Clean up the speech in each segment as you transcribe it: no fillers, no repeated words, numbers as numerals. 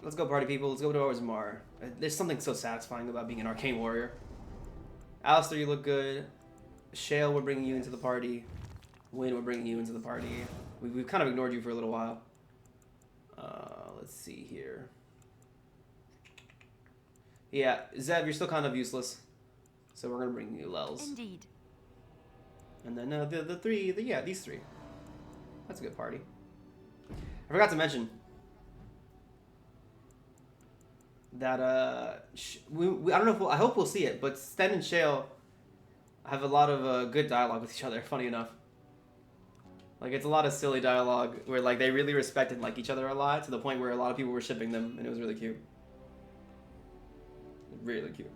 Let's go, party people. Let's go to Orzammar. There's something so satisfying about being an arcane warrior. Alistair, you look good. Shale, we're bringing you into the party. Wynn, we're bringing you into the party. We've kind of ignored you for a little while. Let's see here. Yeah, Zev, you're still kind of useless. So we're going to bring you Lels. Indeed. And then these three. That's a good party. I forgot to mention that I don't know if I hope we'll see it, but Sten and Shale have a lot of good dialogue with each other. Funny enough, like it's a lot of silly dialogue where like they really respect and like each other a lot to the point where a lot of people were shipping them, and it was really cute. Really cute.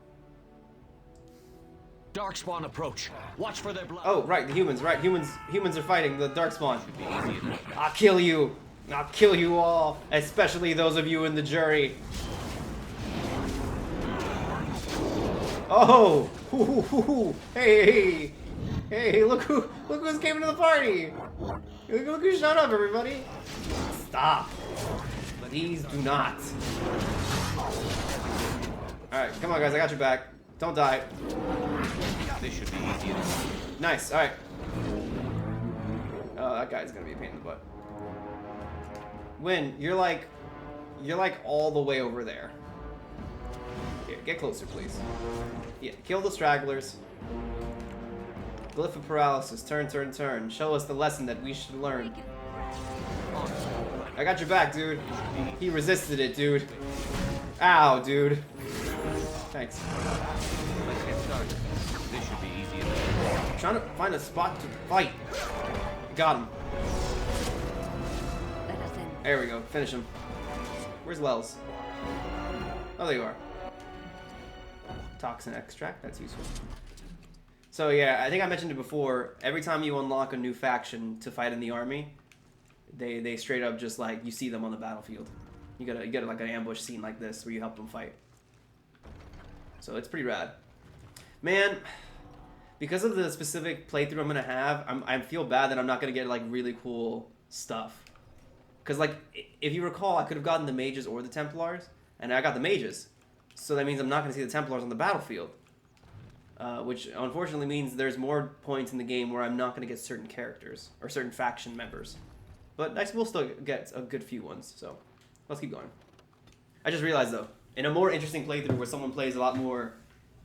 Darkspawn approach. Watch for their blood. Oh, right, the humans. Right, humans are fighting the Darkspawn. I'll kill you. I'll kill you all, especially those of you in the jury. Oh! Hey! Look who's came into the party! Look who showed up, everybody! Stop! Please do not. Alright, come on guys, I got your back. Don't die. This should be easy enough. Nice, alright. Oh, that guy's gonna be a pain in the butt. Wynn, you're like all the way over there. Here, get closer, please. Yeah, kill the stragglers. Glyph of paralysis. Turn. Show us the lesson that we should learn. I got your back, dude. He resisted it, dude. Ow, dude. Thanks. Let's get started. This should be easy enough. I'm trying to find a spot to fight. Got him. There we go. Finish him. Where's Lels? Oh, there you are. Toxin extract. That's useful. So yeah, I think I mentioned it before. Every time you unlock a new faction to fight in the army, they straight up just like you see them on the battlefield. You get like an ambush scene like this where you help them fight. So it's pretty rad. Man, because of the specific playthrough I'm gonna have, I feel bad that I'm not gonna get like really cool stuff. Cause like if you recall, I could have gotten the mages or the Templars, and I got the mages. So that means I'm not gonna see the Templars on the battlefield. Which unfortunately means there's more points in the game where I'm not going to get certain characters or certain faction members. But I will still get a good few ones, so let's keep going. I just realized though, in a more interesting playthrough where someone plays a lot more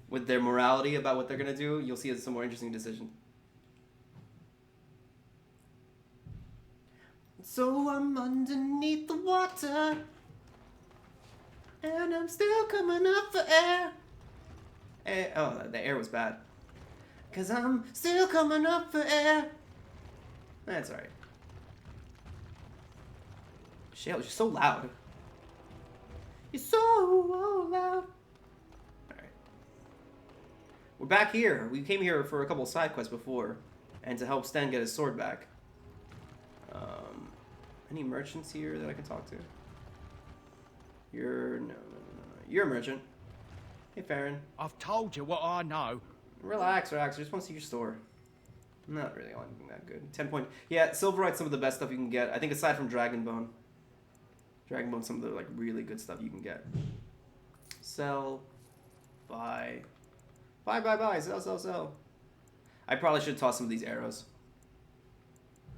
with their morality about what they're going to do, you'll see it's a more interesting decision. So I'm underneath the water, and I'm still coming up for air. Oh, the air was bad. 'Cause I'm still coming up for air. That's alright. Shale, you're so loud. You're so loud. Alright. We're back here. We came here for a couple side quests before, and to help Sten get his sword back. Any merchants here that I can talk to? No. You're a merchant. Hey, Farron. I've told you what I know. Relax. I just want to see your store. Not really anything that good. 10 point. Yeah, Silverite's some of the best stuff you can get. I think aside from Dragonbone. Dragonbone's some of the like really good stuff you can get. Sell. Buy. Buy. Sell. I probably should toss some of these arrows.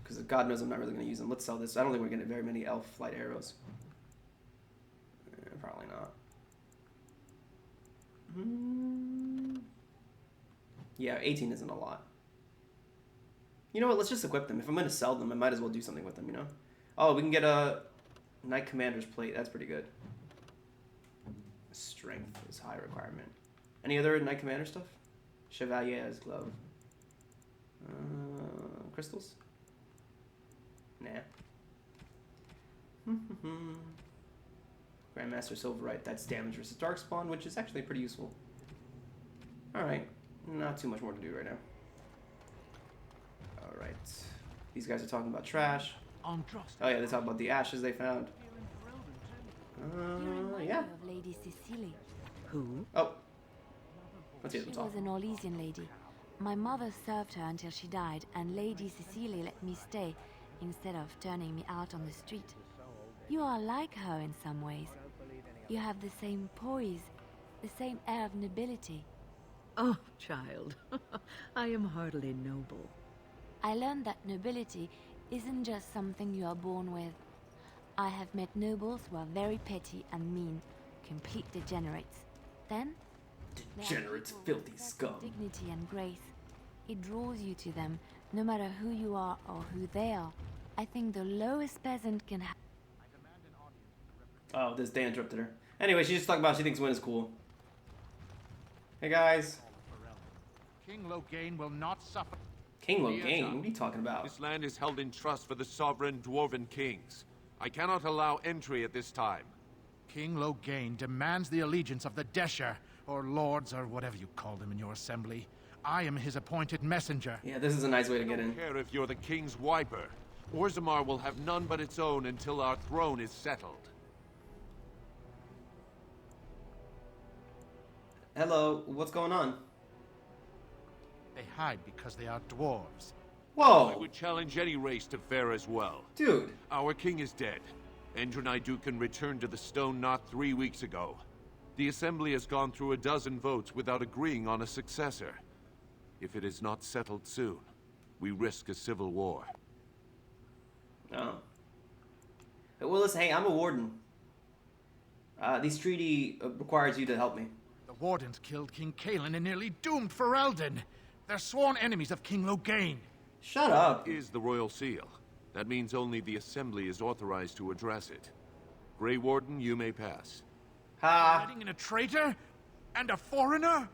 Because God knows I'm not really going to use them. Let's sell this. I don't think we're going to get very many elf flight arrows. Probably not. Yeah, 18 isn't a lot. You know what? Let's just equip them. If I'm going to sell them, I might as well do something with them, you know? Oh, we can get a Knight Commander's plate. That's pretty good. Strength is high requirement. Any other Knight Commander stuff? Chevalier's glove. Crystals? Nah. Grandmaster Silverite, that's damage versus Darkspawn, which is actually pretty useful. Alright, not too much more to do right now. Alright. These guys are talking about trash. Oh yeah, they talk about the ashes they found. Yeah. Of Lady Cecily. Who? Oh. Let's hear them She talk. was an Orlesian lady. My mother served her until she died, and Lady Cecily let me stay instead of turning me out on the street. You are like her in some ways. You have the same poise, the same air of nobility. Oh, child, I am hardly noble. I learned that nobility isn't just something you are born with. I have met nobles who are very petty and mean, complete degenerates. Then, there are Degenerates, people filthy with certain scum. dignity and grace. It draws you to them, no matter who you are or who they are. I think the lowest peasant can have. Oh, this day interrupted her. Anyway, she's just talking about she thinks Win is cool. Hey guys. King Loghain will not suffer. King Loghain? What are you talking about? This land is held in trust for the sovereign dwarven kings. I cannot allow entry at this time. King Loghain demands the allegiance of the Desher, or lords, or whatever you call them in your assembly. I am his appointed messenger. Yeah, this is a nice way to I get don't in. care if you're the king's wiper. Orzammar will have none but its own until our throne is settled. Hello, what's going on? They hide because they are dwarves. I Whoa! would challenge any race to fare as well. Dude! Our king is dead. Endrunaidukan returned to the Stone Knot 3 weeks ago. The Assembly has gone through a dozen votes without agreeing on a successor. If it is not settled soon, we risk a civil war. Oh. Well, listen, hey, I'm a warden. This treaty requires you to help me. The Wardens killed King Cailan and nearly doomed Ferelden. They're sworn enemies of King Loghain. Shut up! Is the Royal Seal. That means only the Assembly is authorized to address it. Grey Warden, you may pass. Ha! Letting in a traitor? And a foreigner?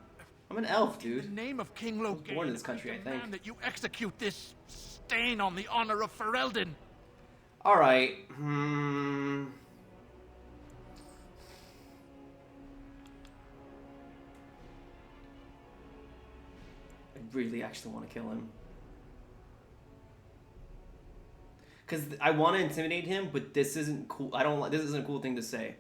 I'm an elf, In the dude. name of King was Loghain, born in this country, I think. demand that you execute this stain on the honor of Ferelden. Alright. I really actually want to kill him. Because I want to intimidate him, but this isn't cool. I don't like. This isn't a cool thing to say.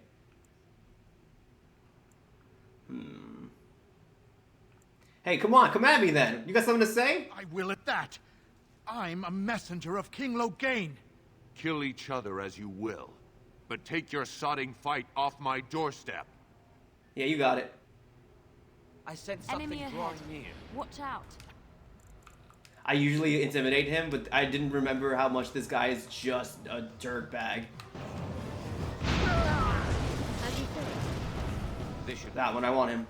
Hey, come on, come at me then. You got something to say? I will at that. I'm a messenger of King Loghain. Kill each other as you will. But take your sodding fight off my doorstep. Yeah, you got it. I sense Enemy something ahead. drawing near. Watch out. I usually intimidate him, but I didn't remember how much this guy is just a dirtbag. This should That one, I want him.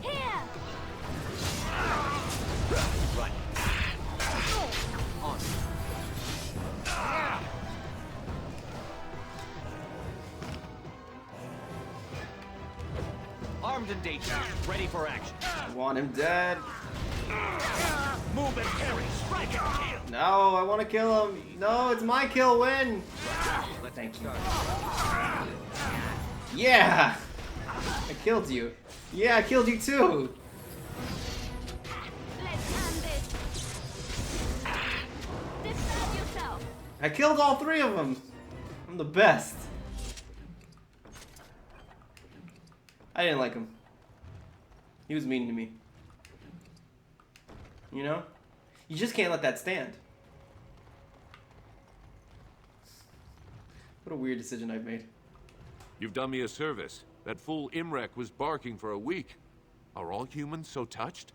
Here! run. On. Armed and dangerous, ready for action. I want him dead. Move and carry, strike and kill. No, I want to kill him. No, it's my kill win. Thank you. Yeah! I killed you. Yeah, I killed you too. Let's end this. Defend yourself. I killed all three of them. I'm the best. I didn't like him. He was mean to me. You know? You just can't let that stand. What a weird decision I've made. You've done me a service. That fool Imrek was barking for a week. Are all humans so touched?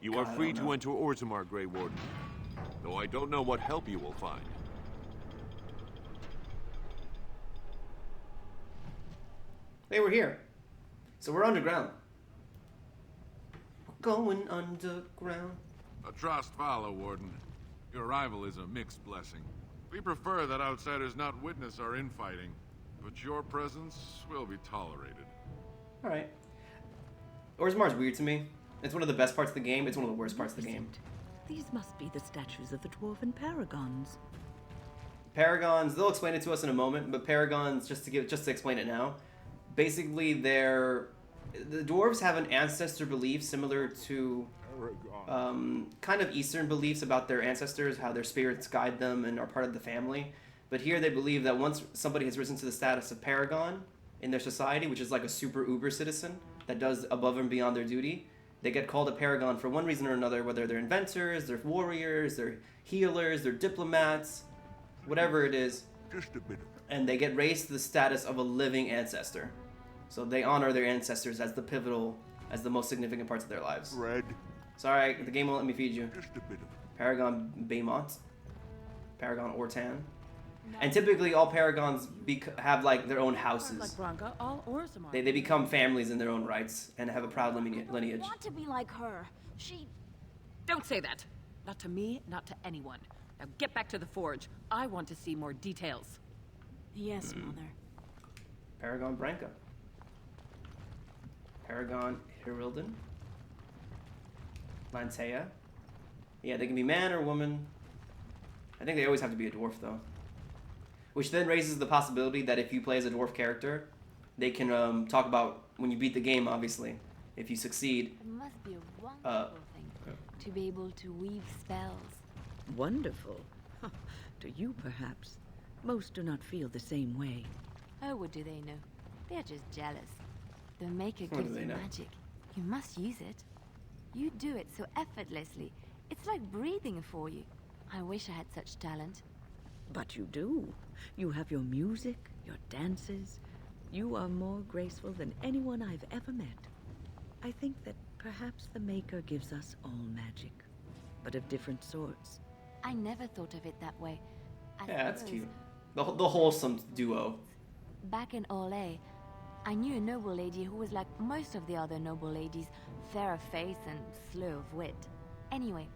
You are God, I free don't to know. enter Orzammar, Grey Warden. Though I don't know what help you will find. They were here. So we're underground. We're going underground. A trust follow, Warden. Your arrival is a mixed blessing. We prefer that outsiders not witness our infighting, but your presence will be tolerated. Alright. Orzammar's weird to me. It's one of the best parts of the game. It's one of the worst parts of the game. These must be the statues of the dwarven paragons. Paragons, they'll explain it to us in a moment, but Paragons, just to explain it now, basically the dwarves have an ancestor belief similar to kind of Eastern beliefs about their ancestors, how their spirits guide them and are part of the family. But here they believe that once somebody has risen to the status of Paragon in their society, which is like a super uber citizen that does above and beyond their duty, they get called a Paragon for one reason or another, whether they're inventors, they're warriors, they're healers, they're diplomats. whatever it is, Just a bit of and they get raised to the status of a living ancestor. So they honor their ancestors as the pivotal, as the most significant parts of their lives. bread. Sorry, the game won't let me feed you. Just a bit of Paragon Baymont, Paragon Ortan, and typically all Paragons have like their own Like houses. Branka, all Orzammar. They become families in their own rights and have a proud I lineage. want to be like her. She... Don't say that. Not to me, not to anyone. Now get back to the forge. I want to see more details. Yes, Mother. Paragon Branca, Paragon Hirildan, Lantea. Yeah, they can be man or woman. I think they always have to be a dwarf though. Which then raises the possibility that if you play as a dwarf character, they can talk about when you beat the game, obviously. If you succeed, It must be a wonderful thing to be able to weave spells. Wonderful. To you, perhaps. Most do not feel the same way. Oh, what do they know? They're just jealous. The Maker What do gives they you know? magic. You must use it. You do it so effortlessly. It's like breathing for you. I wish I had such talent. But you do. You have your music, your dances. You are more graceful than anyone I've ever met. I think that perhaps the Maker gives us all magic, but of different sorts. I never thought of it that way. I yeah, that's suppose- cute. The wholesome duo. Back in Orlais, I knew a noble lady who was like most of the other noble ladies, fair of face and slow of wit. Anyway,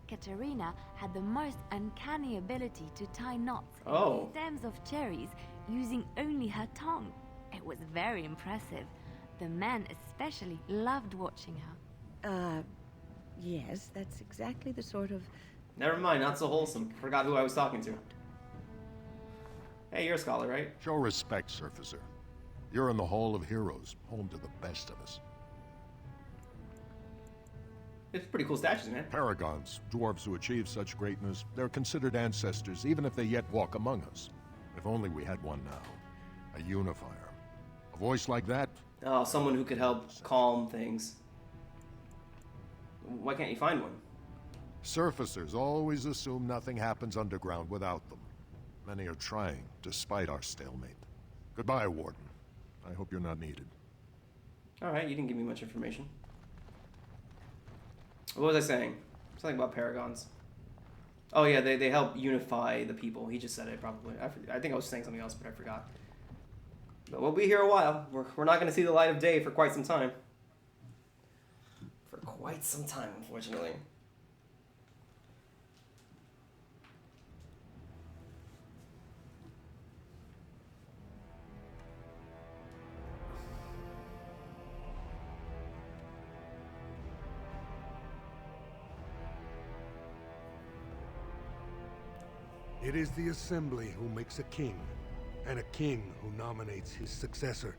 Katerina had the most uncanny ability to tie knots in Oh. stems of cherries using only her tongue. It was very impressive. The men especially loved watching her. Yes, that's exactly the sort of... Never mind, not so wholesome. Forgot who I was talking to. Hey, you're a scholar, right? Show respect, Surfacer. You're in the Hall of Heroes, home to the best of us. It's pretty cool statues, man. Paragons, dwarves who achieve such greatness, they're considered ancestors even if they yet walk among us. If only we had one now. A unifier. A voice like that, Oh, someone who could help calm things. Why can't you find one? surfacers always assume nothing happens underground without them. Many are trying, despite our stalemate. Goodbye, Warden. I hope you're not needed. Alright, you didn't give me much information. What was I saying? Something about Paragons. Oh yeah, they help unify the people. He just said it probably. I think I was saying something else, but I forgot. But we'll be here a while. We're not going to see the light of day for quite some time. For quite some time, unfortunately. It is the Assembly who makes a king, and a king who nominates his successor.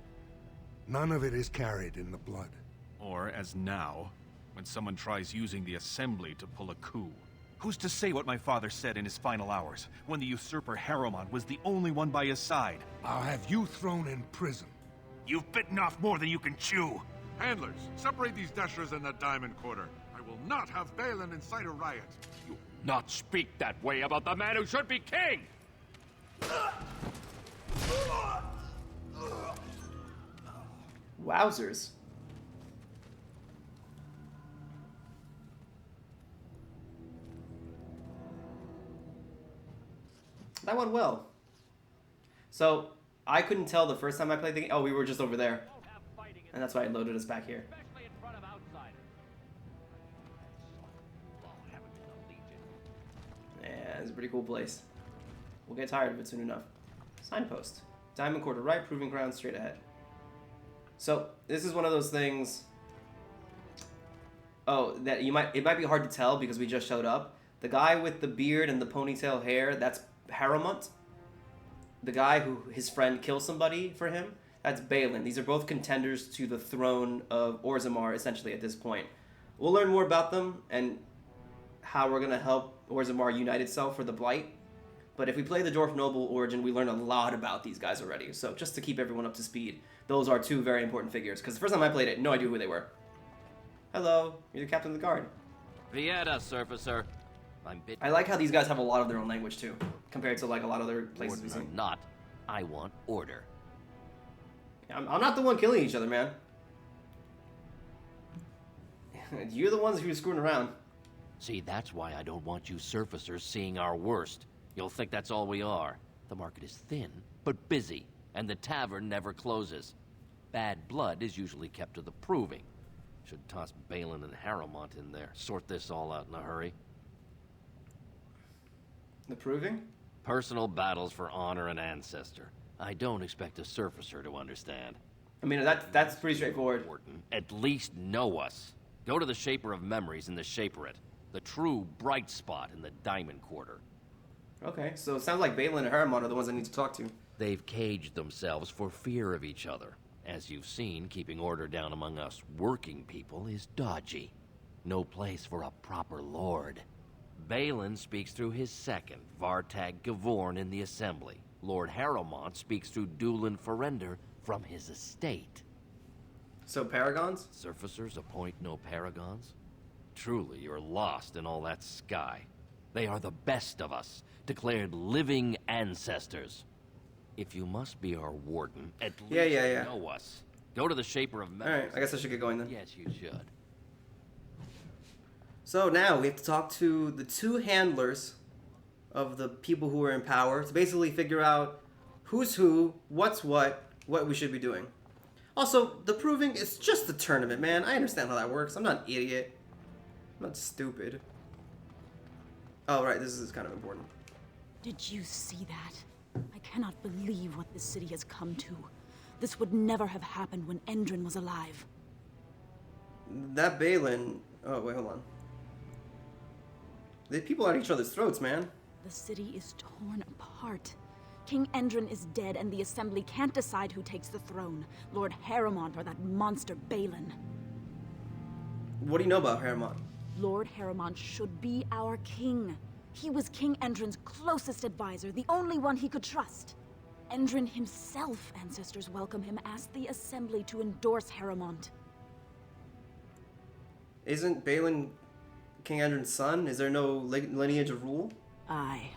None of it is carried in the blood. Or, as now, when someone tries using the Assembly to pull a coup. Who's to say what my father said in his final hours, when the usurper Harriman was the only one by his side? I'll have you thrown in prison. You've bitten off more than you can chew! Handlers, separate these dashers in the diamond quarter. I will not have Balin incite a riot. You not speak that way about the man who should be king! Wowzers. That went well. So, I couldn't tell the first time I played the game. Oh, we were just over there. And that's why it loaded us back here. Yeah, it's a pretty cool place. We'll get tired of it soon enough. Signpost. Diamond quarter right, proving ground straight ahead. So, this is one of those things... Oh, that it might be hard to tell because we just showed up. The guy with the beard and the ponytail hair, that's Harriman. The guy who his friend kills somebody for him, that's Balin. These are both contenders to the throne of Orzammar, essentially, at this point. We'll learn more about them and how we're going to help Orzammar unite itself for the Blight. But if we play the Dwarf Noble origin, we learned a lot about these guys already. So just to keep everyone up to speed, those are two very important figures. Because the first time I played it, no idea who they were. Hello, you're the captain of the guard. Vieta, Surfacer. I'm bit. I like how these guys have a lot of their own language too. compared to like a lot of other places we've Warden or seen. not, I want order. I'm not the one killing each other, man. You're the ones who are screwing around. See, that's why I don't want you surfacers seeing our worst. You'll think that's all we are. The market is thin, but busy, and the tavern never closes. Bad blood is usually kept to the proving. Should toss Balin and Harrowmont in there, sort this all out in a hurry. The proving? Personal battles for honor and ancestor. I don't expect a surfacer to understand. I mean, that's pretty straightforward. Warden, at least know us. Go to the Shaper of Memories in the Shaperate, the true bright spot in the Diamond Quarter. Okay, so it sounds like Balin and Harrowmont are the ones I need to talk to. They've caged themselves for fear of each other. As you've seen, keeping order down among us working people is dodgy. No place for a proper lord. Balin speaks through his second, Vartag Gavorn, in the Assembly. Lord Harrowmont speaks through Dulin Ferender from his estate. So paragons? Surfacers appoint no paragons? Truly, you're lost in all that sky. They are the best of us, declared living ancestors. If you must be our warden, at least know us. Go to the Shaper of Memories. Alright, I guess I should get going then. Yes, you should. So now we have to talk to the two handlers of the people who are in power to basically figure out who's who, what's what we should be doing. Also, the proving is just a tournament, man. I understand how that works. I'm not an idiot. I'm not stupid. Oh, right, this is kind of important. Did you see that? I cannot believe what this city has come to. This would never have happened when Endrin was alive. That Balin... Oh, wait, hold on. The people are at each other's throats, man. The city is torn apart. King Endrin is dead, and the Assembly can't decide who takes the throne. Lord Harrowmont or that monster Balin. What do you know about Harrowmont? Lord Harrowmont should be our king. He was King Endrin's closest advisor, the only one he could trust. Endrin himself, ancestors welcome him, asked the Assembly to endorse Harrowmont. Isn't Balin King Endrin's son? Is there no lineage of rule? Aye.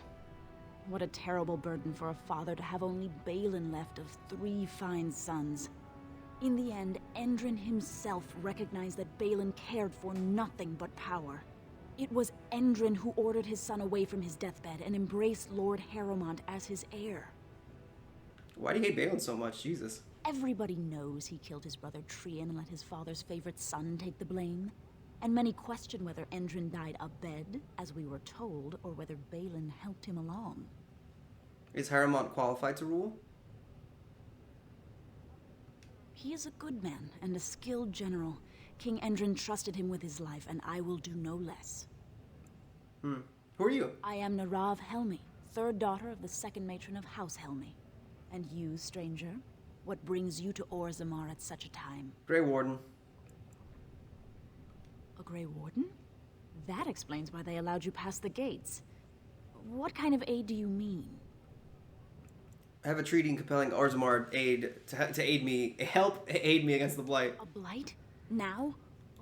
What a terrible burden for a father to have only Balin left of 3 fine sons. In the end, Endrin himself recognized that Balin cared for nothing but power. It was Endrin who ordered his son away from his deathbed and embraced Lord Harrowmont as his heir. Why do you hate Balin so much? Jesus. Everybody knows he killed his brother Trian and let his father's favorite son take the blame. And many question whether Endrin died abed, as we were told, or whether Balin helped him along. Is Harrowmont qualified to rule? He is a good man and a skilled general. King Endrin trusted him with his life, and I will do no less. Who are you? I am Narav Helmi, 3rd daughter of the 2nd matron of House Helmi. And you, stranger, what brings you to Orzammar at such a time? Grey Warden. A Grey Warden? That explains why they allowed you past the gates. What kind of aid do you mean? I have a treaty compelling Orzammar aid to aid me against the Blight. A blight? Now?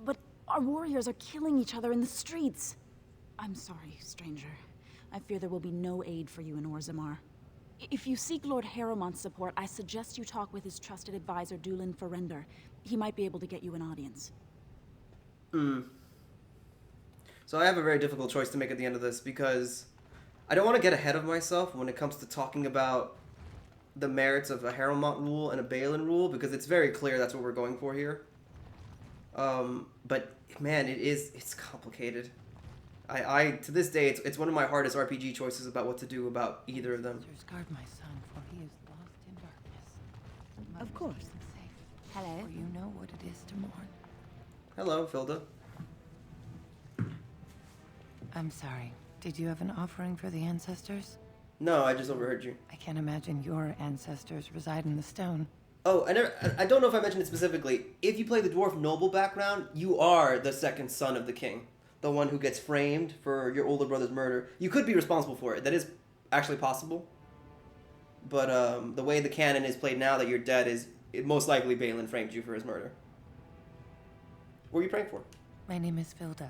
But our warriors are killing each other in the streets. I'm sorry, stranger. I fear there will be no aid for you in Orzammar. If you seek Lord Harrowmont's support, I suggest you talk with his trusted advisor, Dulin Ferender. He might be able to get you an audience. So I have a very difficult choice to make at the end of this because I don't want to get ahead of myself when it comes to talking about the merits of a Harrowmont rule and a Balin rule, because it's very clear that's what we're going for here. But man, it's complicated. I to this day, it's one of my hardest RPG choices about what to do about either of them. Guard my son, for he is lost in darkness. Of course. Hello. For you know what it is to mourn. Hello, Filda. I'm sorry. Did you have an offering for the ancestors? No, I just overheard you. I can't imagine your ancestors reside in the stone. Oh, I don't know if I mentioned it specifically. If you play the dwarf noble background, you are the 2nd son of the king. The one who gets framed for your older brother's murder. You could be responsible for it. That is actually possible. But the way the canon is played now that you're dead is most likely Balin framed you for his murder. What are you praying for? My name is Filda,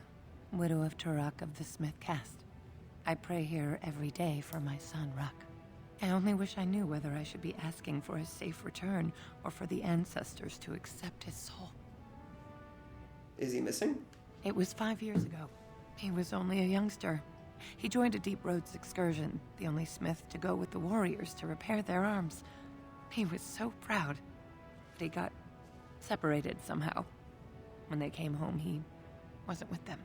widow of Turok of the Smith caste. I pray here every day for my son, Ruck. I only wish I knew whether I should be asking for his safe return or for the ancestors to accept his soul. Is he missing? It was 5 years ago. He was only a youngster. He joined a Deep Roads excursion, the only smith to go with the warriors to repair their arms. He was so proud, but he got separated somehow. When they came home, he wasn't with them.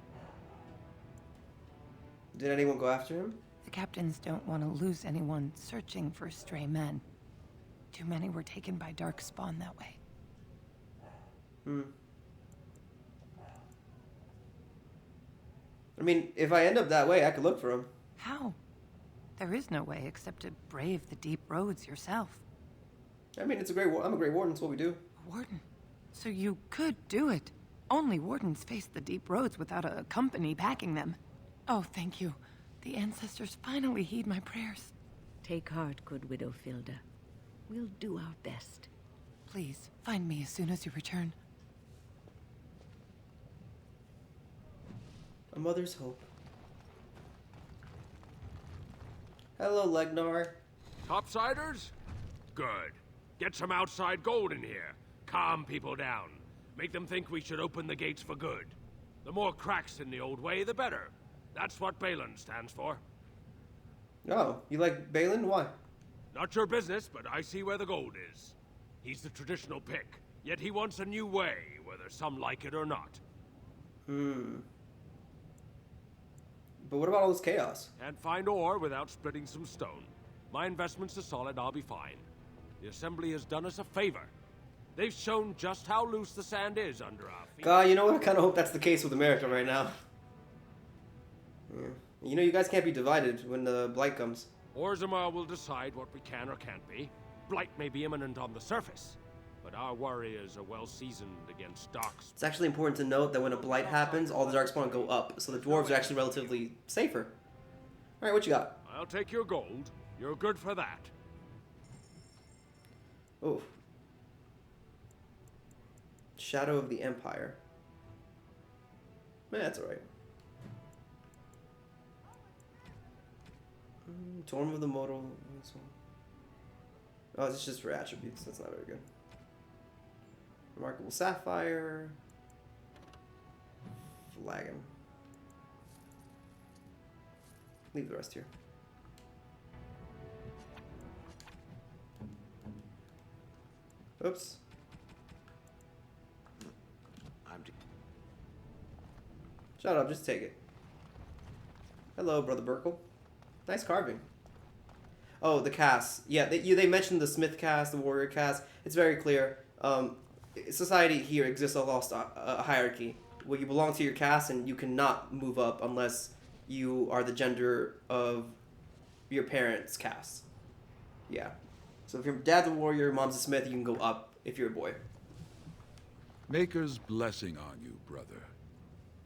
Did anyone go after him? The captains don't want to lose anyone searching for stray men. Too many were taken by dark spawn that way. I mean, if I end up that way, I could look for him. How? There is no way except to brave the deep roads yourself. I mean, I'm a great warden, that's what we do. A warden? So you could do it. Only wardens face the deep roads without a company backing them. Oh, thank you. The ancestors finally heed my prayers. Take heart, good Widow Filda. We'll do our best. Please, find me as soon as you return. A mother's hope. Hello, Legnar. Topsiders? Good. Get some outside gold in here. Calm people down. Make them think we should open the gates for good. The more cracks in the old way, the better. That's what Balin stands for. Oh, you like Balin? Why? Not your business, but I see where the gold is. He's the traditional pick, yet he wants a new way, whether some like it or not. But what about all this chaos? Can't find ore without splitting some stone. My investments are solid, I'll be fine. The Assembly has done us a favor. They've shown just how loose the sand is under our feet. God, you know what? I kind of hope that's the case with America right now. Yeah. You know, you guys can't be divided when the Blight comes. Orzammar will decide what we can or can't be. Blight may be imminent on the surface, but our warriors are well seasoned against darks. It's actually important to note that when a Blight happens, all the Darkspawn go up, so the dwarves are actually relatively safer. Alright, what you got? I'll take your gold. You're good for that. Oh. Shadow of the Empire. Man, that's alright. Torn of the Modal. Oh, it's just for attributes. That's not very good. Remarkable Sapphire. Flagon. Leave the rest here. Oops. Shut up, just take it. Hello, Brother Burkle. Nice carving. Oh, the caste. Yeah, they mentioned the Smith caste, the Warrior caste. It's very clear. Society here exists along a hierarchy where you belong to your caste and you cannot move up unless you are the gender of your parents' caste. Yeah. So if your dad's a warrior, mom's a smith, you can go up if you're a boy. Maker's blessing on you, brother.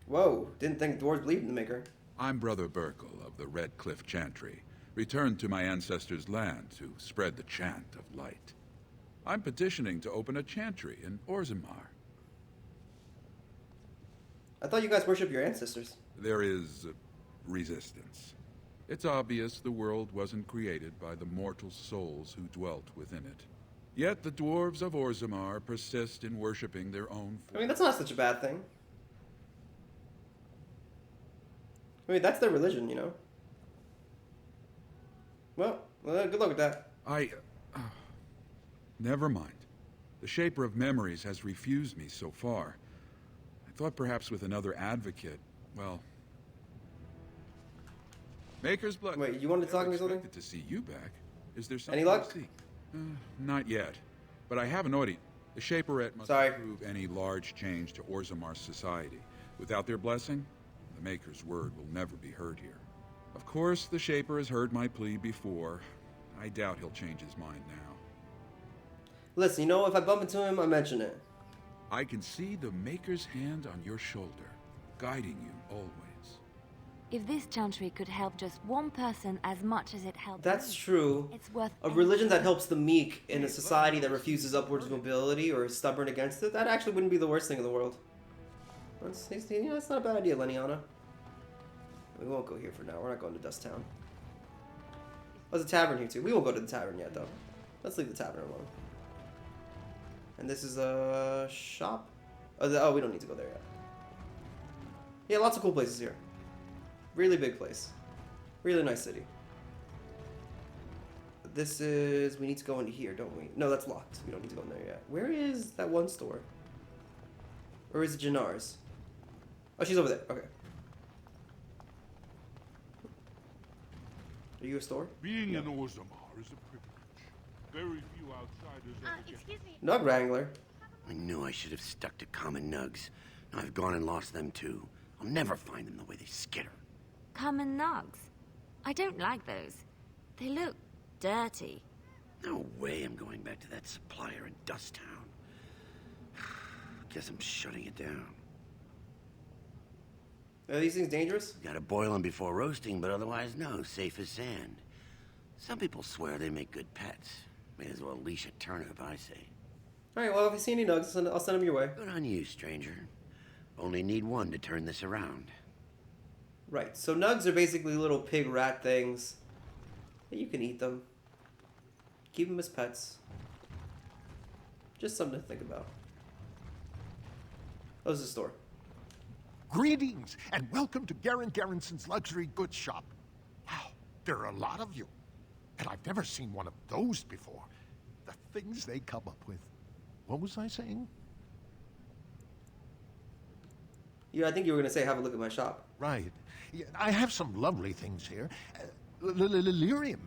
Whoa, didn't think dwarves believed in the Maker. I'm Brother Burkle of the Red Cliff Chantry, returned to my ancestors' land to spread the chant of light. I'm petitioning to open a chantry in Orzammar. I thought you guys worship your ancestors. There is resistance. It's obvious the world wasn't created by the mortal souls who dwelt within it. Yet the dwarves of Orzammar persist in worshipping their own... I mean, that's not such a bad thing. I mean, that's their religion, you know? Well, good luck with that. Never mind. The Shaper of Memories has refused me so far. I thought perhaps with another advocate, well... Maker's blood. Wait, you wanted to talk to me something? To see you back. Is there something Any luck? to seek? Not yet. But I have an audience. The Shaperette must approve any large change to Orzammar's society. Without their blessing, the Maker's word will never be heard here. Of course, the Shaper has heard my plea before. I doubt he'll change his mind now. Listen, you know, if I bump into him, I mention it. I can see the Maker's hand on your shoulder, guiding you always. If this chantry could help just one person as much as it helps That's me, true. it's worth A religion that helps the meek in a society that refuses upwards mobility or is stubborn against it, that actually wouldn't be the worst thing in the world. It's not a bad idea, Leniana. We won't go here for now. We're not going to Dust Town. There's a tavern here too. We won't go to the tavern yet though. Let's leave the tavern alone. And this is a shop. Oh, we don't need to go there yet. Yeah, lots of cool places here. Really big place. Really nice city. This is... We need to go into here, don't we? No, that's locked. We don't need to go in there yet. Where is that one store? Or is it Jannar's? Oh, she's over there. Okay. Are you a store? Being an Orzammar is a privilege. Very few outsiders ever get... Excuse me. Nug Wrangler. I knew I should have stuck to common nugs. Now I've gone and lost them too. I'll never find them the way they skitter. Common nugs? I don't like those. They look dirty. No way I'm going back to that supplier in Dust Town. Guess I'm shutting it down. Are these things dangerous? Gotta boil them before roasting, but otherwise no, safe as sand. Some people swear they make good pets. May as well leash a turnip, I say. Alright, well, if you see any nugs, I'll send them your way. Good on you, stranger. Only need one to turn this around. Right, so nugs are basically little pig rat things. You can eat them. Keep them as pets. Just something to think about. Oh, this is a store. Greetings, and welcome to Garen Garrison's luxury goods shop. Wow, there are a lot of you. And I've never seen one of those before. The things they come up with. What was I saying? Yeah, I think you were going to say, have a look at my shop. Right. Yeah, I have some lovely things here. Lyrium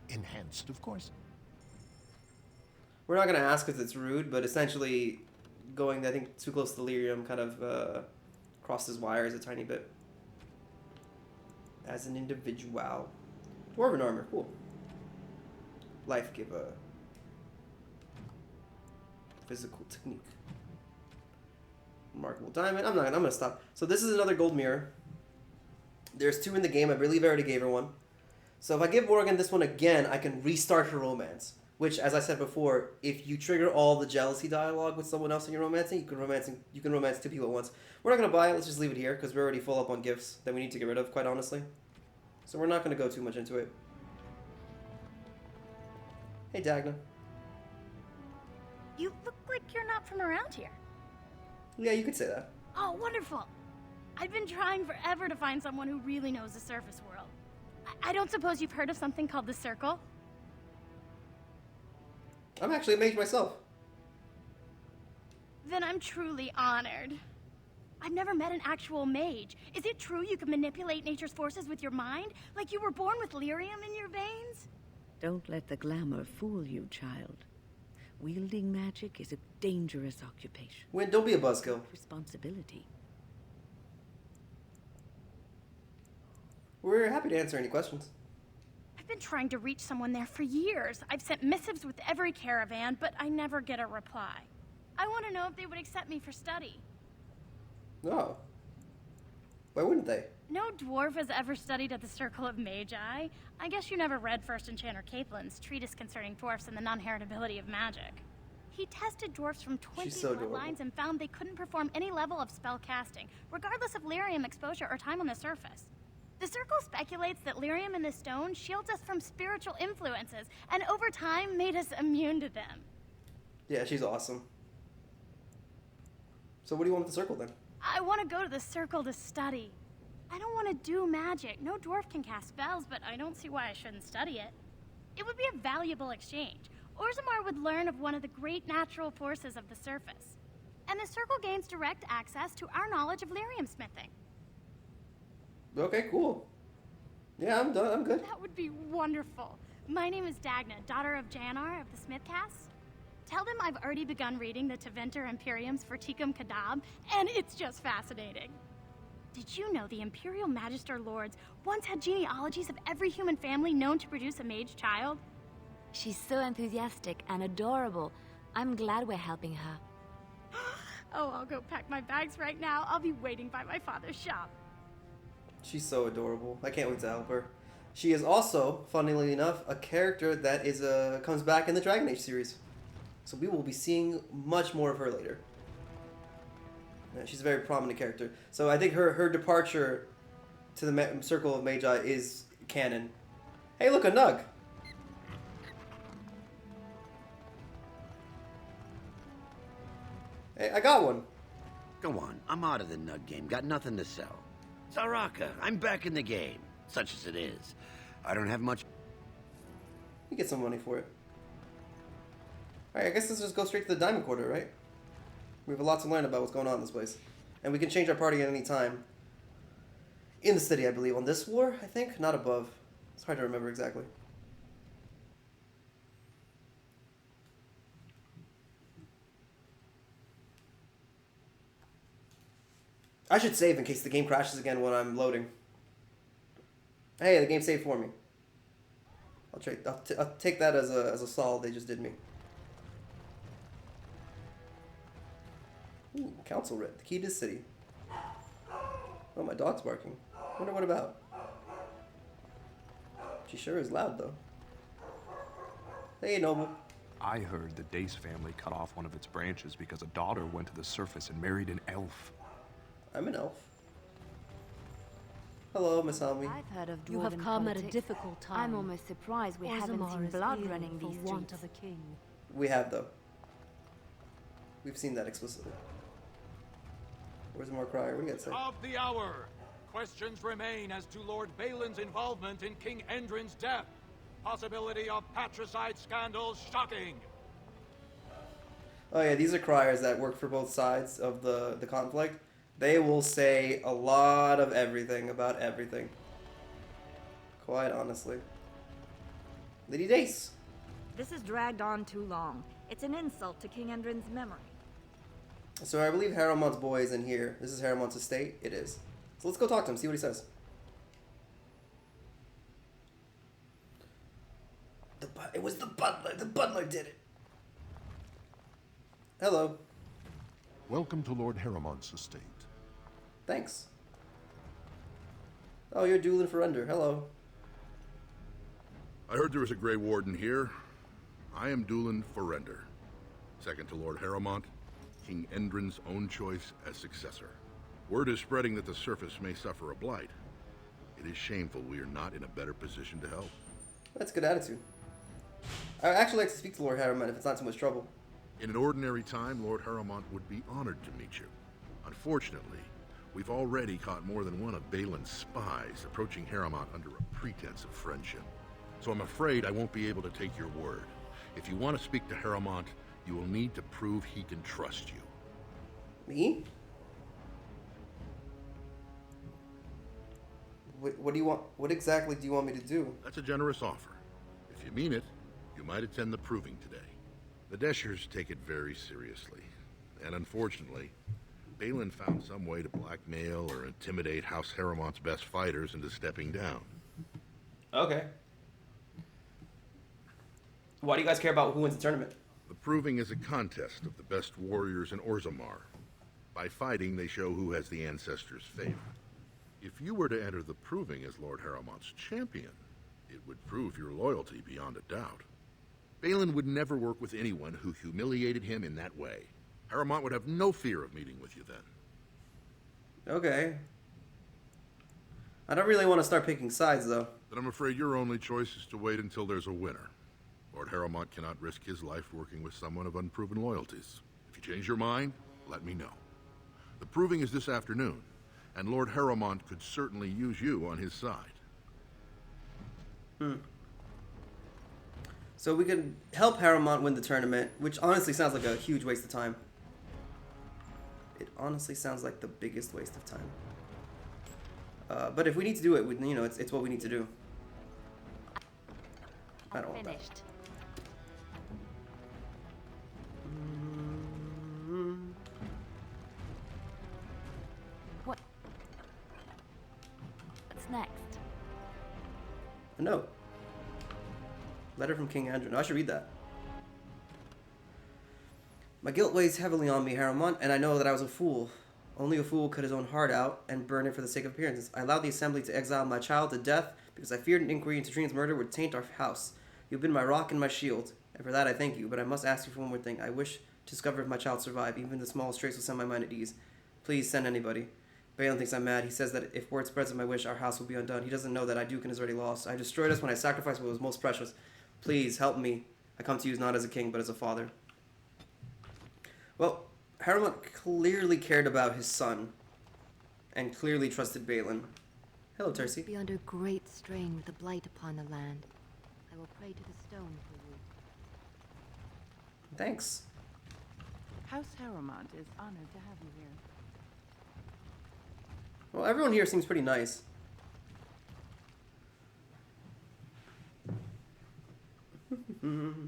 enhanced, of course. We're not going to ask because it's rude, but essentially going, I think, too close to Lyrium kind of crosses wires a tiny bit. As an individual. Dwarven armor, cool. Life giver. Physical technique. Remarkable diamond. I'm gonna stop. So this is another gold mirror. There's 2 in the game. I believe I already gave her one. So if I give Morgan this one again, I can restart her romance. Which, as I said before, if you trigger all the jealousy dialogue with someone else in your romancing, you can romance 2 people at once. We're not gonna buy it. Let's just leave it here because we're already full up on gifts that we need to get rid of, quite honestly. So we're not gonna go too much into it. Hey, Dagna. You look like you're not from around here. Yeah, you could say that. Oh, wonderful. I've been trying forever to find someone who really knows the surface world. I don't suppose you've heard of something called the Circle? I'm actually a mage myself. Then I'm truly honored. I've never met an actual mage. Is it true you can manipulate nature's forces with your mind? Like you were born with lyrium in your veins? Don't let the glamour fool you, child. Wielding magic is a dangerous occupation. Win, don't be a buzzkill. Responsibility. We're happy to answer any questions. I've been trying to reach someone there for years. I've sent missives with every caravan, but I never get a reply. I want to know if they would accept me for study. Oh. Why wouldn't they? No dwarf has ever studied at the Circle of Magi. I guess you never read First Enchanter Caitlin's treatise concerning dwarfs and the non-heritability of magic. He tested dwarfs from 20 bloodlines and found they couldn't perform any level of spell casting, regardless of lyrium exposure or time on the surface. The Circle speculates that lyrium in the stone shields us from spiritual influences, and over time made us immune to them. Yeah, she's awesome. So what do you want with the Circle then? I want to go to the Circle to study. I don't want to do magic. No dwarf can cast spells, but I don't see why I shouldn't study it. It would be a valuable exchange. Orzammar would learn of one of the great natural forces of the surface. And the Circle gains direct access to our knowledge of lyrium smithing. Okay, cool. Yeah, I'm done. I'm good. That would be wonderful. My name is Dagna, daughter of Jannar of the Smithcast. Tell them I've already begun reading the Teventer Imperiums for Tikum Kadab, and it's just fascinating. Did you know the Imperial Magister Lords once had genealogies of every human family known to produce a mage child? She's so enthusiastic and adorable. I'm glad we're helping her. Oh, I'll go pack my bags right now. I'll be waiting by my father's shop. She's so adorable. I can't wait to help her. She is also, funnily enough, a character that is comes back in the Dragon Age series. So we will be seeing much more of her later. Yeah, she's a very prominent character. So I think her departure to the Circle of Magi is canon. Hey, look, a nug. Hey, I got one. Go on, I'm out of the nug game. Got nothing to sell. Zaraka, I'm back in the game, such as it is. I don't have much. You get some money for it. Alright, I guess let's just go straight to the Diamond Quarter, right? We have a lot to learn about what's going on in this place. And we can change our party at any time. In the city, I believe. On this floor, I think? Not above. It's hard to remember exactly. I should save in case the game crashes again when I'm loading. Hey, the game saved for me. I'll take that as a solid they just did me. Ooh, council writ. The key to the city. Oh, my dog's barking. Wonder what about. She sure is loud, though. Hey, Noble. I heard the Dace family cut off one of its branches because a daughter went to the surface and married an elf. I'm an elf. Hello, Miss Almy. I've heard of You have dwarven come at a politics. difficult time. I'm almost surprised we haven't Orzammar seen is blood ill running for these want streets. of a king. We have, though. We've seen that explicitly. Where's the more crier? What do you got to say? Of the hour. Questions remain as to Lord Balin's involvement in King Endrin's death. Possibility of patricide scandals shocking. Oh yeah, these are criers that work for both sides of the conflict. They will say a lot of everything about everything. Quite honestly. Lady Dace. This has dragged on too long. It's an insult to King Endrin's memory. So I believe Harrowmont's boy is in here. This is Harrowmont's estate? It is. So let's go talk to him, see what he says. It was the butler. The butler did it. Hello. Welcome to Lord Harrowmont's estate. Thanks. Oh, you're Doolin Ferrender. Hello. I heard there was a Grey Warden here. I am Doolin Ferrender. Second to Lord Harrowmont, King Endrin's own choice as successor. Word is spreading that the surface may suffer a blight. It is shameful we are not in a better position to help. That's a good attitude. I'd actually like to speak to Lord Harrowmont if it's not too much trouble. In an ordinary time, Lord Harrowmont would be honored to meet you. Unfortunately, we've already caught more than one of Balin's spies approaching Harrowmont under a pretense of friendship. So I'm afraid I won't be able to take your word. If you want to speak to Harrowmont, you will need to prove he can trust you. Me? What do you want? What exactly do you want me to do? That's a generous offer. If you mean it, you might attend the proving today. The Deschers take it very seriously. And unfortunately, Balin found some way to blackmail or intimidate House Harrowmont's best fighters into stepping down. Okay. Why do you guys care about who wins the tournament? The proving is a contest of the best warriors in Orzammar. By fighting, they show who has the ancestors' favor. If you were to enter the proving as Lord Harrowmont's champion, it would prove your loyalty beyond a doubt. Balin would never work with anyone who humiliated him in that way. Harrowmont would have no fear of meeting with you then. Okay. I don't really want to start picking sides, though. Then I'm afraid your only choice is to wait until there's a winner. Lord Harrowmont cannot risk his life working with someone of unproven loyalties. If you change your mind, let me know. The proving is this afternoon, and Lord Harrowmont could certainly use you on his side. So we can help Harrowmont win the tournament, which honestly sounds like a huge waste of time. It honestly sounds like the biggest waste of time. But if we need to do it, you know, it's what we need to do. I don't want that. What's next? A note. Letter from King Andrew. No, I should read that. My guilt weighs heavily on me, Harrowmont, and I know that I was a fool. Only a fool cut his own heart out and burn it for the sake of appearances. I allowed the assembly to exile my child to death because I feared an inquiry into Trina's murder would taint our house. You've been my rock and my shield, and for that I thank you, but I must ask you for one more thing. I wish to discover if my child survived. Even the smallest trace will set my mind at ease. Please send anybody. Balin thinks I'm mad. He says that if word spreads of my wish, our house will be undone. He doesn't know that Iduken is already lost. I destroyed us when I sacrificed what was most precious. Please, help me. I come to you not as a king, but as a father. Well, Haremont clearly cared about his son. And clearly trusted Balin. Hello, Tercy. Be under great strain with the blight upon the land. I will pray to the stone for you. Thanks. House Haremont is honored to have you here. Well, everyone here seems pretty nice. Oh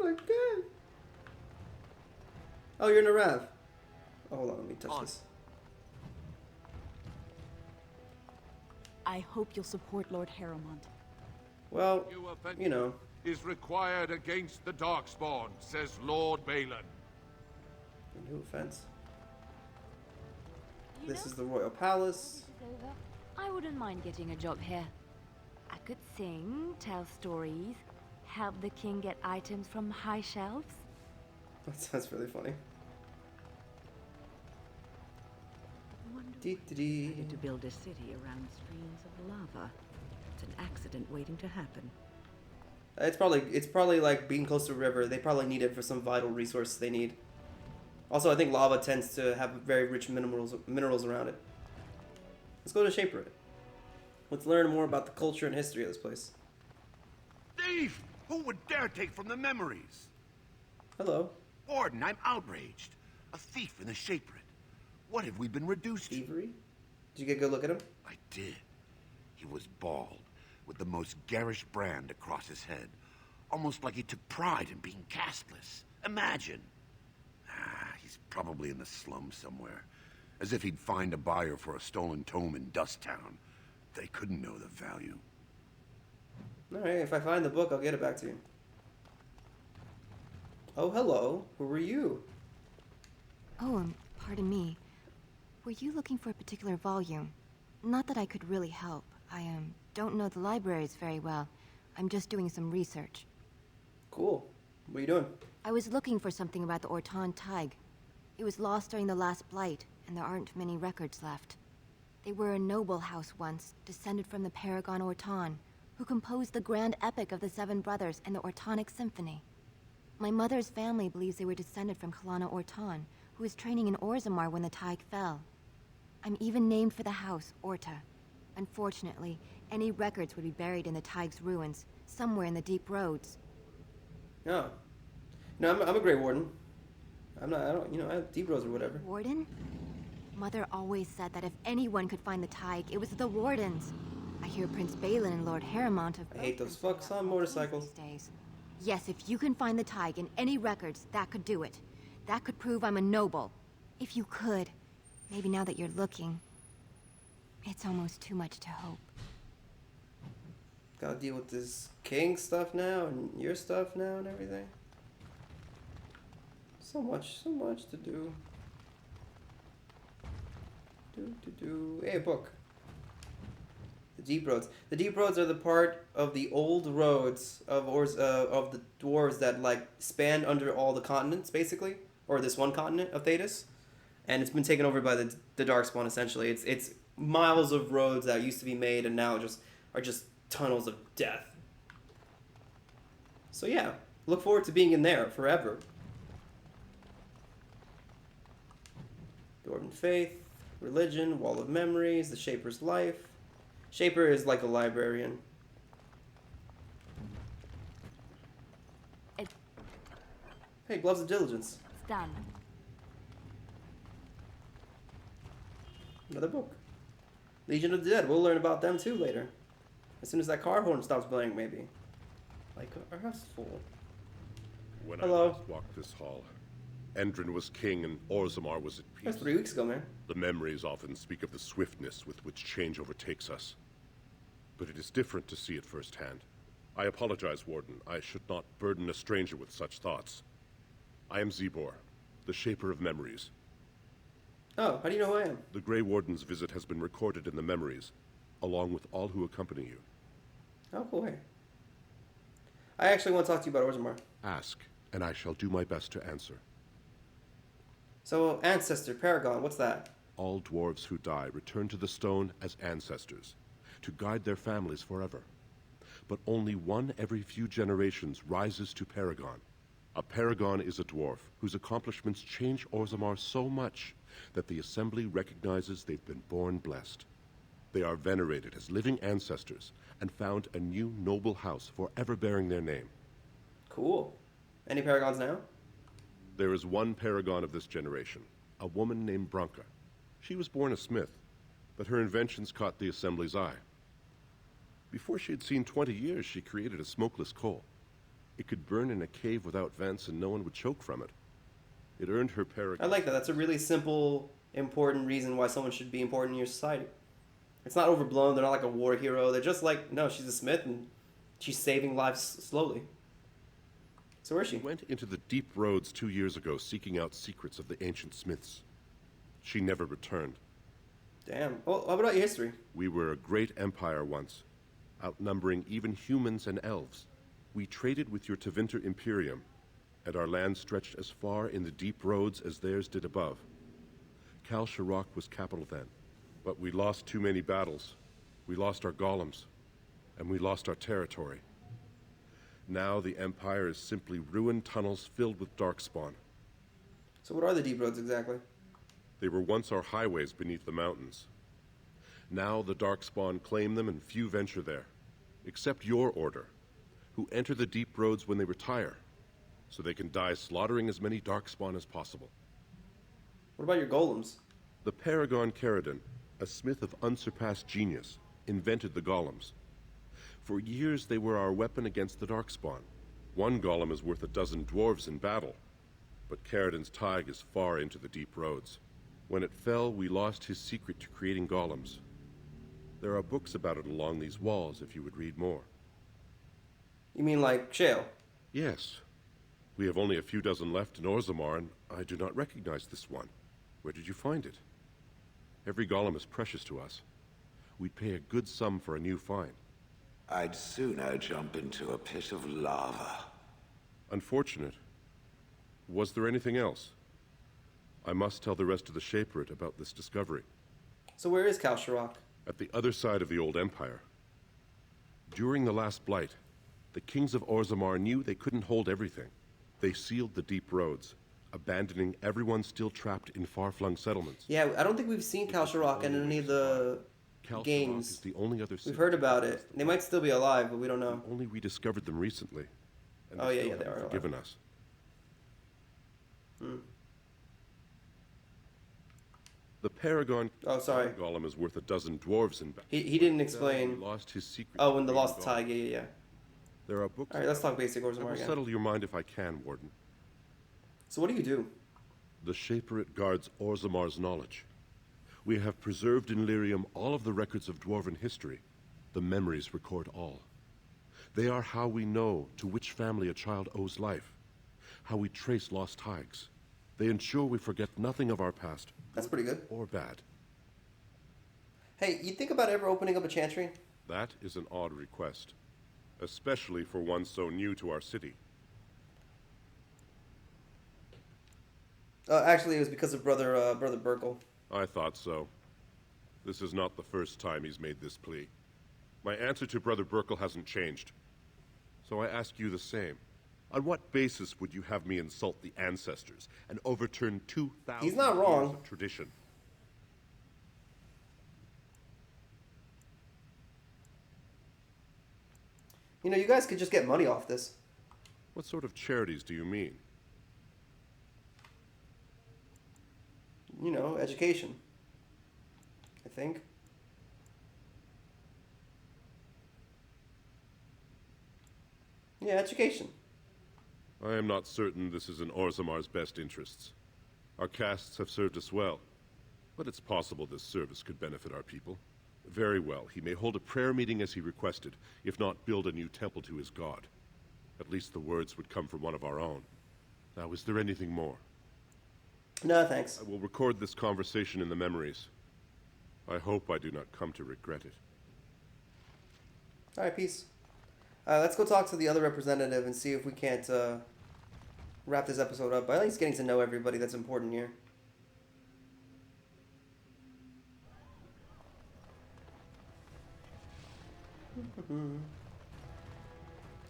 my god. Oh, you're in a Rav. Oh, hold on, let me touch this. I hope you'll support Lord Haremont. Well, you know. Is required against the Darkspawn, says Lord Balin. No offense. This is the Royal Palace. I wouldn't mind getting a job here. I could sing, tell stories, help the king get items from high shelves. That sounds really funny. To build a city around streams of lava. It's an accident waiting to happen. It's probably like being close to a river. They probably need it for some vital resource they need. Also, I think lava tends to have very rich minerals around it. Let's go to Shaper it. Let's learn more about the culture and history of this place. Thief! Who would dare take from the memories? Hello. Warden, I'm outraged. A thief in the Shaper. What have we been reduced to? Thievery? Did you get a good look at him? I did. He was bald, with the most garish brand across his head. Almost like he took pride in being castless. Imagine. He's probably in the slums somewhere. As if he'd find a buyer for a stolen tome in Dust Town. They couldn't know the value. Alright, if I find the book, I'll get it back to you. Oh, hello. Who were you? Oh, pardon me. Were you looking for a particular volume? Not that I could really help. I don't know the libraries very well. I'm just doing some research. Cool. What are you doing? I was looking for something about the Orton Tig. It was lost during the last blight, and there aren't many records left. They were a noble house once, descended from the Paragon Orton, who composed the grand epic of the Seven Brothers and the Ortonic Symphony. My mother's family believes they were descended from Kalana Orton, who was training in Orzammar when the Tig fell. I'm even named for the house, Orta. Unfortunately, any records would be buried in the Tig's ruins, somewhere in the deep roads. No. No, I'm a Grey Warden. I have deep roads or whatever. Warden? Mother always said that if anyone could find the Tig, it was the Wardens. I hear Prince Balin and Lord Haremont have I hate those fucks on motorcycles. These days. Yes, if you can find the Tig in any records, that could do it. That could prove I'm a noble. If you could. Maybe now that you're looking. It's almost too much to hope. Gotta deal with this king stuff now, and your stuff now, and everything. So much to do. Hey, a book. The Deep Roads. The Deep Roads are the part of the old roads of the dwarves that like span under all the continents, basically, or this one continent of Thedas, and it's been taken over by the Darkspawn. Essentially, it's miles of roads that used to be made and now are just tunnels of death. So yeah, look forward to being in there forever. Dwarven faith, religion, wall of memories, the Shaper's life. Shaper is like a librarian. Hey, gloves of diligence. It's done. Another book. Legion of the Dead. We'll learn about them too later. As soon as that car horn stops playing, maybe. Like our house is full. When Hello. I last walked this hall, Endrin was king and Orzammar was at peace. That's 3 weeks ago, man. The memories often speak of the swiftness with which change overtakes us. But it is different to see it firsthand. I apologize, Warden. I should not burden a stranger with such thoughts. I am Zebor, the Shaper of Memories. Oh, how do you know who I am? The Grey Warden's visit has been recorded in the memories, along with all who accompany you. Oh, cool. Hey. I actually want to talk to you about Orzammar. Ask, and I shall do my best to answer. So, ancestor, paragon, what's that? All dwarves who die return to the stone as ancestors, to guide their families forever. But only one every few generations rises to paragon. A paragon is a dwarf whose accomplishments change Orzammar so much that the Assembly recognizes they've been born blessed. They are venerated as living ancestors and found a new noble house forever bearing their name. Cool. Any paragons now? There is one paragon of this generation, a woman named Branka. She was born a smith, but her inventions caught the Assembly's eye. Before she had seen 20 years, she created a smokeless coal. It could burn in a cave without vents and no one would choke from it. It earned her paragon. I like that. That's a really simple, important reason why someone should be important in your society. It's not overblown. They're not like a war hero. They're just like, no, she's a smith and she's saving lives slowly. So where is she? She went into the deep roads 2 years ago seeking out secrets of the ancient smiths. She never returned. Damn. Well, what about your history? We were a great empire once, outnumbering even humans and elves. We traded with your Tevinter Imperium, and our land stretched as far in the deep roads as theirs did above. Kal Sharok was capital then, but we lost too many battles. We lost our golems, and we lost our territory. Now the Empire is simply ruined tunnels filled with darkspawn. So what are the deep roads exactly? They were once our highways beneath the mountains. Now the darkspawn claim them and few venture there, except your order, who enter the deep roads when they retire, so they can die slaughtering as many darkspawn as possible. What about your golems? The Paragon Caridin, a smith of unsurpassed genius, invented the golems. For years they were our weapon against the darkspawn. One golem is worth 12 dwarves in battle, but Caridin's Tig is far into the deep roads. When it fell, we lost his secret to creating golems. There are books about it along these walls if you would read more. You mean like Shale? Yes. We have only a few dozen left in Orzammar, and I do not recognize this one. Where did you find it? Every golem is precious to us. We'd pay a good sum for a new find. I'd sooner jump into a pit of lava. Unfortunate. Was there anything else? I must tell the rest of the Shaperate about this discovery. So where is Kal Sharok? At the other side of the old empire. During the last blight, the kings of Orzammar knew they couldn't hold everything. They sealed the deep roads, abandoning everyone still trapped in far-flung settlements. Yeah, I don't think we've seen Kal Sharok in any of the games. Is the only other We've heard about it. They might still be alive, but we don't know. We only rediscovered them recently. And Oh, yeah, still they are haven't alive. forgiven us. The Paragon golem is worth 12 dwarves in battle. He didn't explain. He lost his secret. Oh, when the lost Tig, yeah. There are books. All right, let's talk basic I Orzammar will again. settle your mind if I can, Warden. So what do you do? The Shaperate guards Orzammar's knowledge. We have preserved in Lyrium all of the records of dwarven history. The memories record all. They are how we know to which family a child owes life, how we trace lost Tigs. They ensure we forget nothing of our past. That's pretty good. Or bad. Hey, you think about ever opening up a chantry? That is an odd request, especially for one so new to our city. Actually, it was because of Brother Burkle. I thought so. This is not the first time he's made this plea. My answer to Brother Burkle hasn't changed. So I ask you the same. On what basis would you have me insult the ancestors and overturn 2,000 He's not years wrong. of tradition? You know, you guys could just get money off this. What sort of charities do you mean? You know, education. I think. Yeah, education. I am not certain this is in Orzammar's best interests. Our castes have served us well, but it's possible this service could benefit our people. Very well, he may hold a prayer meeting as he requested, if not build a new temple to his god. At least the words would come from one of our own. Now, is there anything more? No, thanks. I will record this conversation in the memories. I hope I do not come to regret it. All right, peace. Let's go talk to the other representative and see if we can't wrap this episode up by at least getting to know everybody that's important here.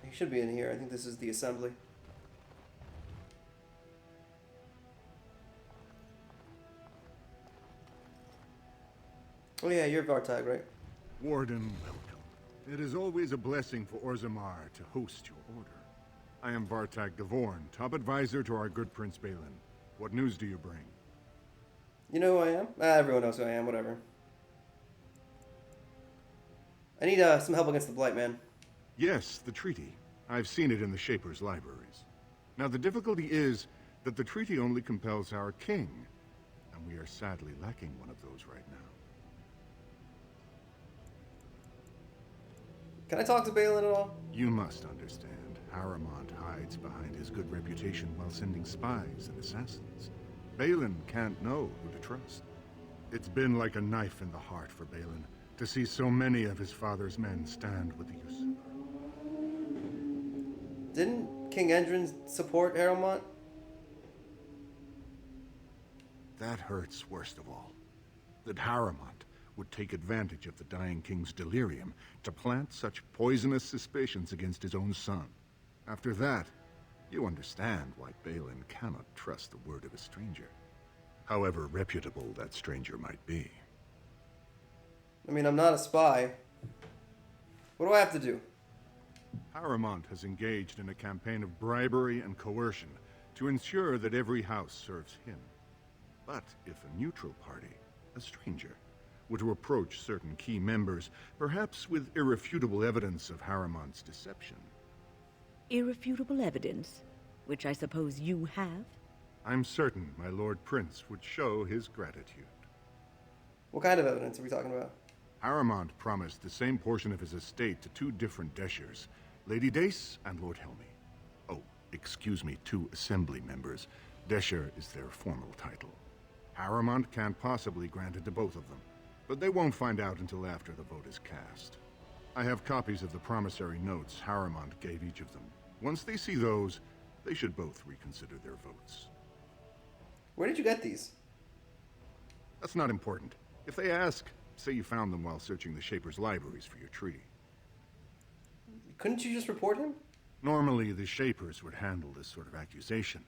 He should be in here. I think this is the assembly. Oh yeah, you're Vartag, right? Warden, welcome. It is always a blessing for Orzammar to host your order. I am Vartag Gavorn, top advisor to our good Prince Balin. What news do you bring? You know who I am? Everyone knows who I am, whatever. I need some help against the Blight, man. Yes, the treaty. I've seen it in the Shaper's libraries. Now the difficulty is that the treaty only compels our king, and we are sadly lacking one of those right now. Can I talk to Balin at all? You must understand, Harrimont hides behind his good reputation while sending spies and assassins. Balin can't know who to trust. It's been like a knife in the heart for Balin to see so many of his father's men stand with the usurper. Didn't King Endrin support Harrimont? That hurts worst of all. That Harrimont would take advantage of the dying king's delirium to plant such poisonous suspicions against his own son. After that, you understand why Balin cannot trust the word of a stranger, however reputable that stranger might be. I mean, I'm not a spy. What do I have to do? Harrimont has engaged in a campaign of bribery and coercion to ensure that every house serves him. But if a neutral party, a stranger, were to approach certain key members, perhaps with irrefutable evidence of Harrimont's deception. Irrefutable evidence, which I suppose you have? I'm certain my Lord Prince would show his gratitude. What kind of evidence are we talking about? Harrimont promised the same portion of his estate to two different Deshers, Lady Dace and Lord Helmy. Oh, excuse me, two assembly members. Desher is their formal title. Harrimont can't possibly grant it to both of them, but they won't find out until after the vote is cast. I have copies of the promissory notes Harrimont gave each of them. Once they see those, they should both reconsider their votes. Where did you get these? That's not important. If they ask, say you found them while searching the Shaper's libraries for your treaty. Couldn't you just report him? Normally, the Shapers would handle this sort of accusation.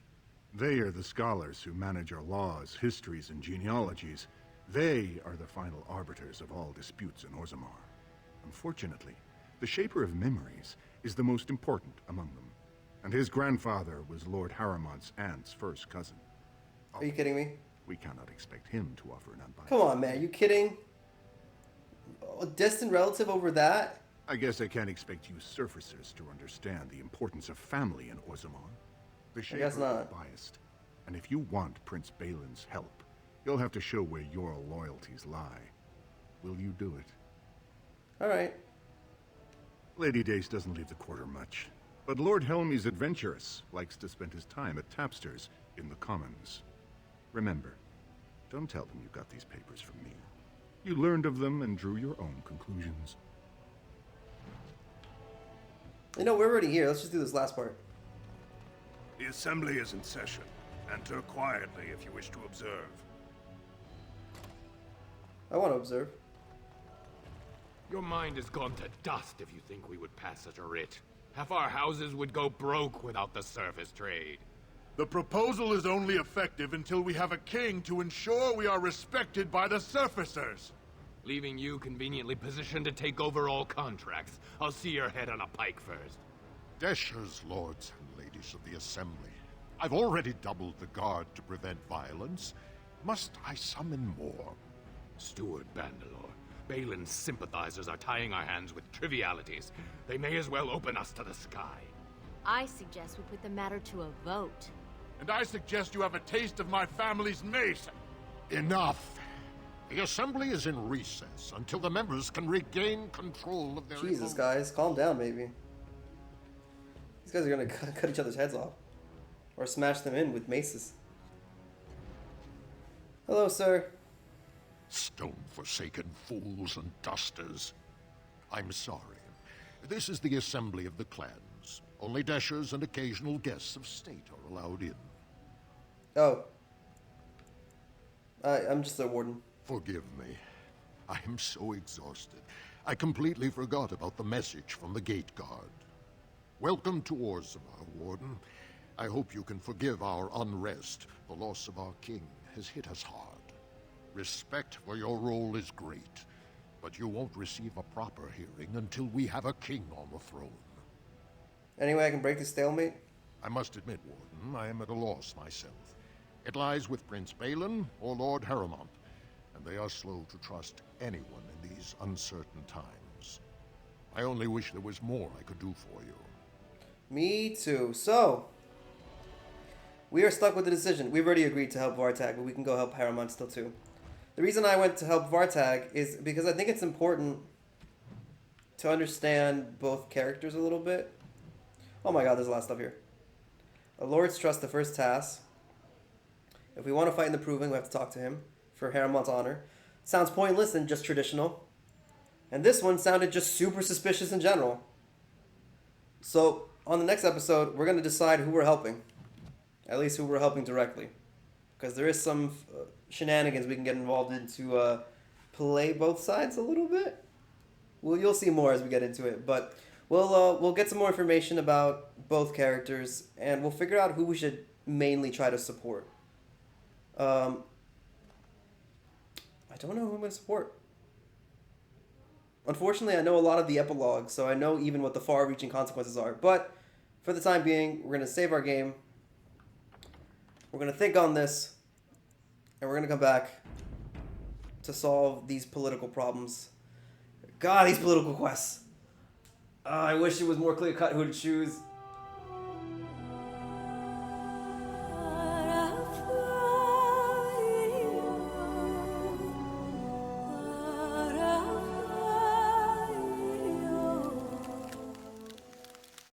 They are the scholars who manage our laws, histories, and genealogies. They are the final arbiters of all disputes in Orzammar. Unfortunately, the Shaper of Memories is the most important among them, and his grandfather was Lord Harrimont's aunt's first cousin. Are you kidding me? We cannot expect him to offer an unbiased... Come on, man, are you kidding? A distant relative over that? I guess I can't expect you surfacers to understand the importance of family in Orzammar. The Shaper is biased, and if you want Prince Balin's help, you'll have to show where your loyalties lie. Will you do it? All right. Lady Dace doesn't leave the quarter much, but Lord Helmy's adventurous, likes to spend his time at tapsters in the Commons. Remember, don't tell them you got these papers from me. You learned of them and drew your own conclusions. You know, we're already here. Let's just do this last part. The assembly is in session. Enter quietly if you wish to observe. I want to observe. Your mind has gone to dust if you think we would pass such a writ. Half our houses would go broke without the surface trade. The proposal is only effective until we have a king to ensure we are respected by the surfacers. Leaving you conveniently positioned to take over all contracts. I'll see your head on a pike first. Deshers, lords and ladies of the assembly. I've already doubled the guard to prevent violence. Must I summon more? Steward Bandalore, Balin's sympathizers are tying our hands with trivialities. They may as well open us to the sky. I suggest we put the matter to a vote. And I suggest you have a taste of my family's mace. Enough. The assembly is in recess until the members can regain control of their... Jesus, guys, calm down, maybe. These guys are gonna cut each other's heads off. Or smash them in with maces. Hello, sir. Stone-forsaken fools and dusters. I'm sorry. This is the assembly of the clans. Only Deshers and occasional guests of state are allowed in. Oh. I'm just a warden. Forgive me. I am so exhausted. I completely forgot about the message from the gate guard. Welcome to Orzammar, Warden. I hope you can forgive our unrest. The loss of our king has hit us hard. Respect for your role is great, but you won't receive a proper hearing until we have a king on the throne. Anyway, I can break the stalemate? I must admit, Warden, I am at a loss myself. It lies with Prince Balin or Lord Harrowmont, and they are slow to trust anyone in these uncertain times. I only wish there was more I could do for you. Me too. So, we are stuck with the decision. We've already agreed to help Vartag, but we can go help Harrowmont still too. The reason I went to help Vartag is because I think it's important to understand both characters a little bit. Oh my god, there's a lot of stuff here. A Lord's Trust, the first task. If we want to fight in the Proving, we have to talk to him for Harrowmont's honor. Sounds pointless and just traditional. And this one sounded just super suspicious in general. So, on the next episode, we're going to decide who we're helping. At least who we're helping directly. Because there is some shenanigans we can get involved in to play both sides a little bit. Well, you'll see more as we get into it. But we'll get some more information about both characters. And we'll figure out who we should mainly try to support. I don't know who I'm going to support. Unfortunately, I know a lot of the epilogue, so I know even what the far-reaching consequences are. But for the time being, we're going to save our game. We're going to think on this, and we're going to come back to solve these political problems. God, these political quests. I wish it was more clear-cut who to choose.